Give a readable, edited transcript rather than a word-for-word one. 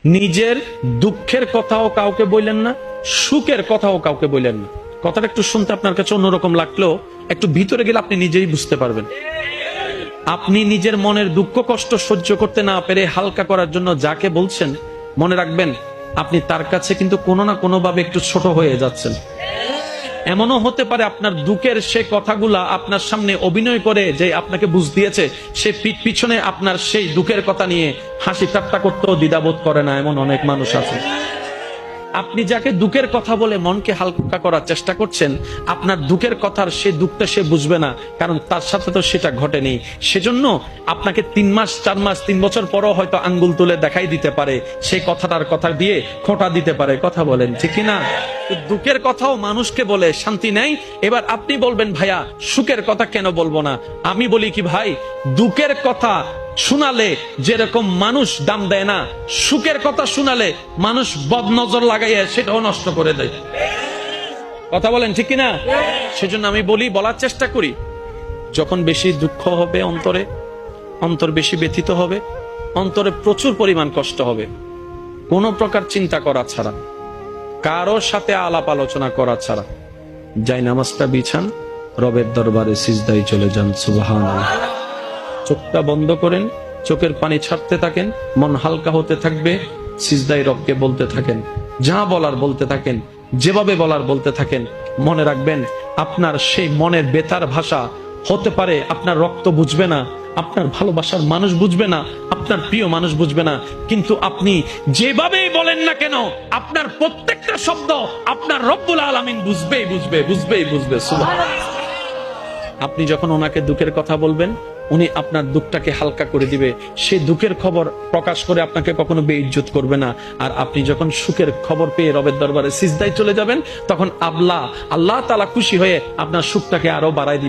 নিজের দুঃখের কথাও কাউকে বললেন না, সুখের কথাও কাউকে বললেন না। কথাটা একটু শুনতে আপনার কাছে অন্যরকম লাগলেও একটু ভিতরে গেলে আপনি নিজেই বুঝতে পারবেন। আপনি নিজের মনের দুঃখ কষ্ট সহ্য করতে না পেরে হালকা করার জন্য যাকে বলছেন, মনে রাখবেন আপনি তার কাছে কিন্তু কোনো না কোনো ভাবে একটু ছোট হয়ে যাচ্ছেন। এমনও হতে পারে আপনার দুঃখের সে কথাগুলা আপনার সামনে অভিনয় করে যে আপনাকে বুঝ দিয়েছে, সে পিছনে আপনার সেই দুঃখের কথা নিয়ে হাসি ঠাট্টা করতেও দ্বিধাবোধ করে না, এমন অনেক মানুষ আছে। আপনি যাকে দুঃখের কথা বলে মনকে হালকা করার চেষ্টা করছেন, আপনার দুঃখের কথার সে দুঃখটা সে বুঝবে না, কারণ তার সাথে তো সেটা ঘটেনি। সেজন্য আপনাকে 3 মাস 4 মাস 3 বছর পরও হয়তো আঙ্গুল তুলে দেখাই দিতে পারে, সেই কথাটার কথা দিয়ে খোঁটা দিতে পারে। কথা বলেন ঠিক কিনা? দুঃখের কথাও মানুষকে বলে শান্তি নেই। এবার আপনি বলবেন ভাইয়া সুখের কথা কেন বলবো না? আমি বলি কি ভাই, দুঃখের কথা শোনালে যেরকম মানুষ দাম দেয় না, সুখের কথা শোনালে মানুষ বদনজর লাগাইয়া সেটাও নষ্ট করে দেয়। কথা বলেন ঠিক কিনা? সেজন্য আমি বলার চেষ্টা করি, যখন বেশি দুঃখ হবে অন্তরে, অন্তর বেশি ব্যথিত হবে, অন্তরে প্রচুর পরিমাণ কষ্ট হবে, কোনো প্রকার চিন্তা করা ছাড়া, কারো সাথে আলাপ আলোচনা করা ছাড়া যাই নামাজটা বিছান, রবের দরবারে সিজদায় চলে যান। সুবহানাল্লাহ। চোখটা বন্ধ করেন, চোখের পানি ছাড়তে থাকেন, মন হালকা হতে থাকবে, সিজদায় রবকে বলতে থাকেন, যা বলার বলতে থাকেন, যেভাবে বলার বলতে থাকেন। মনে রাখবেন আপনার সেই মনের বেতার ভাষা হতে পারে আপনার রক্ত বুঝবে না, আপনার ভালোবাসার মানুষ বুঝবে না, আপনার প্রিয় মানুষ বুঝবে না, কিন্তু আপনি যেভাবেই বলেন না কেন আপনার প্রত্যেকটা শব্দ আপনার রব্বুল আলামিন বুঝবে। সুবহানাল্লাহ। আপনি যখন ওনাকে দুঃখের কথা বলবেন, উনি আপনার দুঃখটাকে হালকা করে দিবে। সেই দুঃখের খবর প্রকাশ করে আপনাকে কখনো বেইজ্জত করবে না। আর আপনি যখন সুখের খবর পেয়ে রবের দরবারে সিজদায় চলে যাবেন, তখন আল্লাহ তাআলা খুশি হয়ে আপনার সুখটাকে আরো বাড়ায় দিবেন।